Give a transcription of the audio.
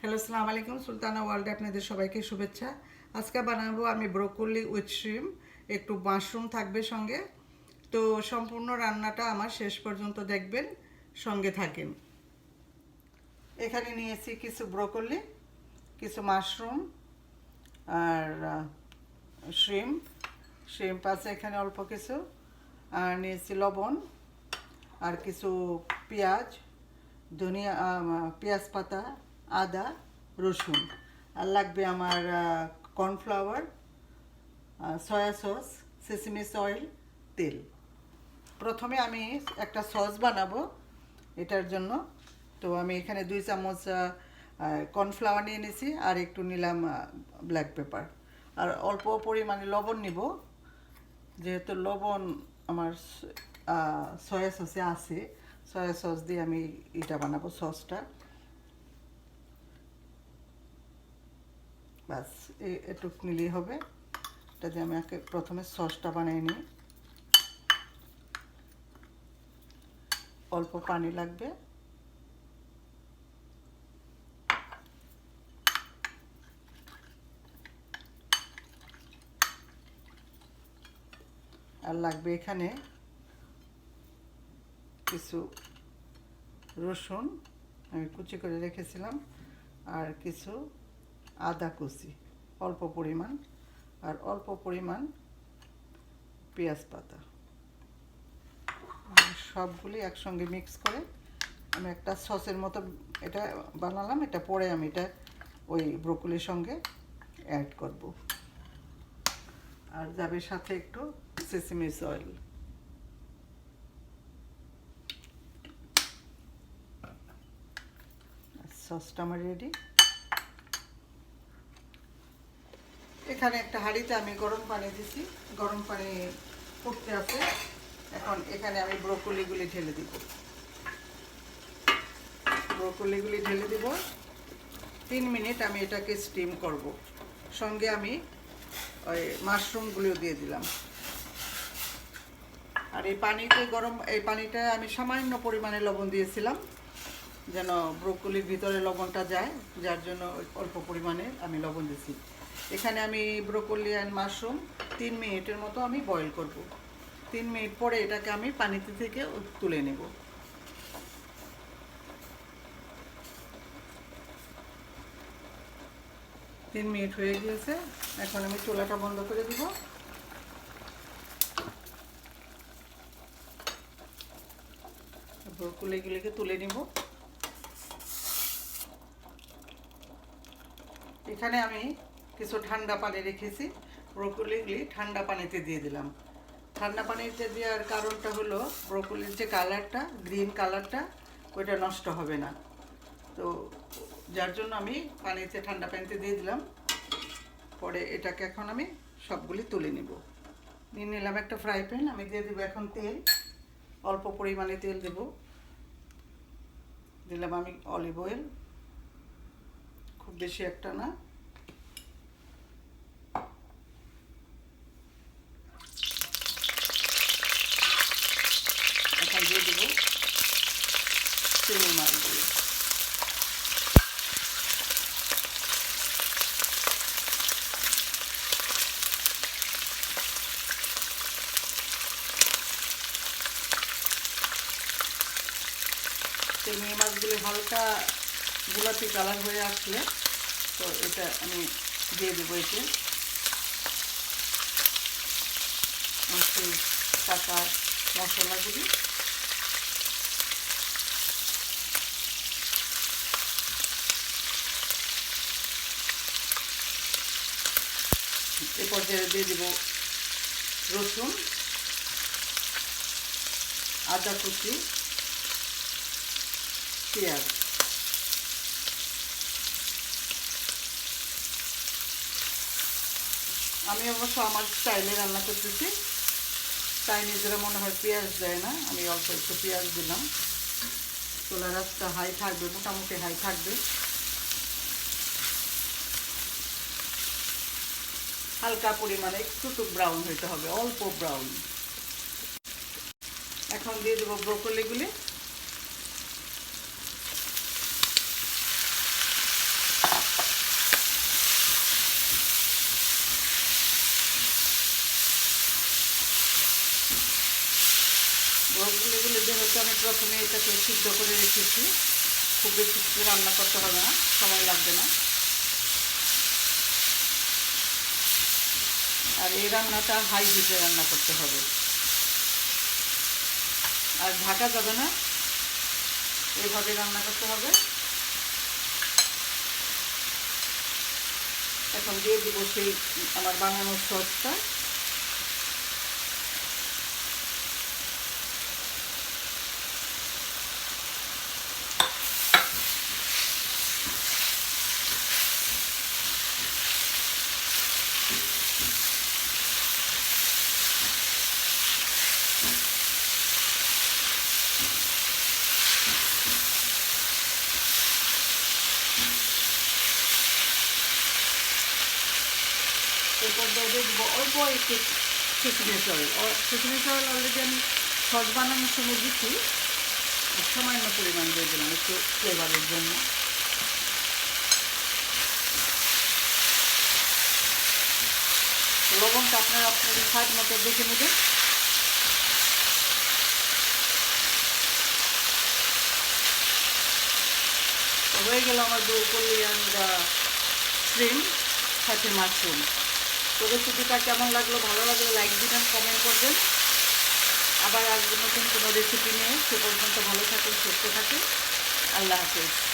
Hello, আসসালামু আলাইকুম। সুলতানা ওয়ার্ল্ডে আপনাদের সবাইকে শুভেচ্ছা। আজকে বানাবো আমি ব্রোকলি উইথ শ্রিম, একটু মাশরুম থাকবে সঙ্গে। তো সম্পূর্ণ রান্নাটা আমার শেষ পর্যন্ত দেখবেন, সঙ্গে থাকেন। এখানে নিয়েছি কিছু ব্রোকলি, কিছু মাশরুম আর শ্রিম্প। শ্রিম্প আছে এখানে অল্প কিছু, আর নিয়েছি লবণ আর কিছু পেঁয়াজ, ধনিয়া, পেঁয়াজ পাতা, আদা, রসুন। আর লাগবে আমার cornflour, soya sauce, sesame oil, তেল। প্রথমে আমি একটা সস বানাবো এটার জন্য। তো আমি এখানে 2 চামচ কর্নফ্লাওয়ার নিয়ে নিয়েছি, আর একটু নিলাম ব্ল্যাক পেপার, আর অল্প পরিমাণে লবণ নিব, যেহেতু লবণ আমার সয়া সসে আছে। সয়া সস দিয়ে আমি এটা বানাবো, সসটা। বাস এটুক নিলেই হবে। এটা দিয়ে আমি প্রথমে সসটা বানিয়ে নিই। অল্প পানি লাগবে, আর লাগবে এখানে কিছু রসুন আমি কুচি করে রেখেছিলাম, আর কিছু আদা কুচি অল্প পরিমাণ, আর অল্প পরিমাণ পেঁয়াজ পাতা। সবগুলি একসঙ্গে মিক্স করে আমি একটা সসের মতো এটা বানালাম। এটা পরে আমি এটা ওই ব্রোকলির সঙ্গে অ্যাড করব, আর যাবে সাথে একটু সেসিমি অয়েল। সসটা আমার রেডি। এখানে একটা হাঁড়িতে আমি গরম পানি দিছি, গরম পানি ফুটতে আছে। এখন এখানে আমি ব্রোকলিগুলি ঢেলে দিব। ব্রোকলিগুলি ঢেলে দিব। 3 মিনিট আমি এটাকে স্টিম করব। সঙ্গে আমি ওই মাশরুমগুলিও দিয়ে দিলাম। আর এই পানিটা আমি সামান্য পরিমাণে লবণ দিয়েছিলাম, যেন ব্রোকলির ভিতরে লবণটা যায়, যার জন্য অল্প পরিমাণে আমি লবণ দিয়েছি। এখানে আমি ব্রোকলি অ্যান্ড মাশরুম 3 মিনিটের মতো আমি বয়েল করব। 3 মিনিট পরে এটাকে আমি পানিতে থেকে তুলে নেব। তিন মিনিট হয়ে গিয়েছে। এখন আমি চুলাটা বন্ধ করে দিব। ব্রোকলিগুলিকে তুলে নিব। এখানে আমি কিছু ঠান্ডা পানি রেখেছি, ব্রোকলিগুলি ঠান্ডা পানিতে দিয়ে দিলাম। ঠান্ডা পানিতে দেওয়ার কারণটা হলো ব্রোকলির যে কালারটা, গ্রিন কালারটা, ওইটা নষ্ট হবে না। তো যার জন্য আমি ঠান্ডা পানিতে দিয়ে দিলাম। পরে এটাকে এখন আমি সবগুলি তুলে নিব। নিয়ে নিলাম একটা ফ্রাই প্যান। আমি দিয়ে দেবো এখন তেল, অল্প পরিমাণে তেল দেব। দিলাম আমি অলিভ অয়েল, খুব বেশি একটা না। এখন দিয়ে দেবো চিংড়ি মাছগুলো। চিংড়ি মাছগুলি হালকা গোলাপি কালার হয়ে আসলে তো এটা আমি দিয়ে দেবো এতে সেই কাঁচা মশলাগুলি। এ পর্যায়ে দিয়ে দেবো রসুন, আদা কুচি, পেঁয়াজ। আমি অবশ্য আমার স্টাইলে রান্না করতেছি। চাইনিজরা মনে হয় পেঁয়াজ দেয় না, আমি অল্প একটু পেঁয়াজ দিলাম। চুলার আঁচটা হাই থাকবে, মোটামুটি হাই থাকবে। হালকা পরিমাণে একটু ব্রাউন হইতে হবে, অল্প ব্রাউন। এখন দিয়ে দেবো ব্রোকলিগুলি। আমি প্রথমে এটাকে সিদ্ধ করে রেখেছি, খুব বেশি রান্না করতে হবে না, সময় লাগবে না। আর এই রান্নাটা হাই হিটে রান্না করতে হবে, আর ঢাকা যাবে না, এভাবে রান্না করতে হবে। এখন দিয়ে দিব সেই আমার বানানোর সসটা। এরপর দিয়ে দেবো অল্প একটু কিশমিশ অয়েল। কিশমিশ অয়েল অলরেডি আমি সস বানানোর সময় দিচ্ছি, সামান্য পরিমাণ দিয়ে দিলাম একটু ফ্লেভারের জন্য। লবণটা আপনারা আপনাদের স্বাদ মতো দেখে নেবেন। হয়ে গেল আমার ব্রোকলি অ্যান্ড শ্রিম্প সাথে মাশরুম। তো রেসিপিটা কেমন লাগলো, ভালো লাগলে লাইক দিবেন, কমেন্ট করবেন। আবার আসবো নতুন কোনো রেসিপি নিয়ে। সে পর্যন্ত ভালো থাকুন, সুস্থ থাকুন। আল্লাহ হাফেজ।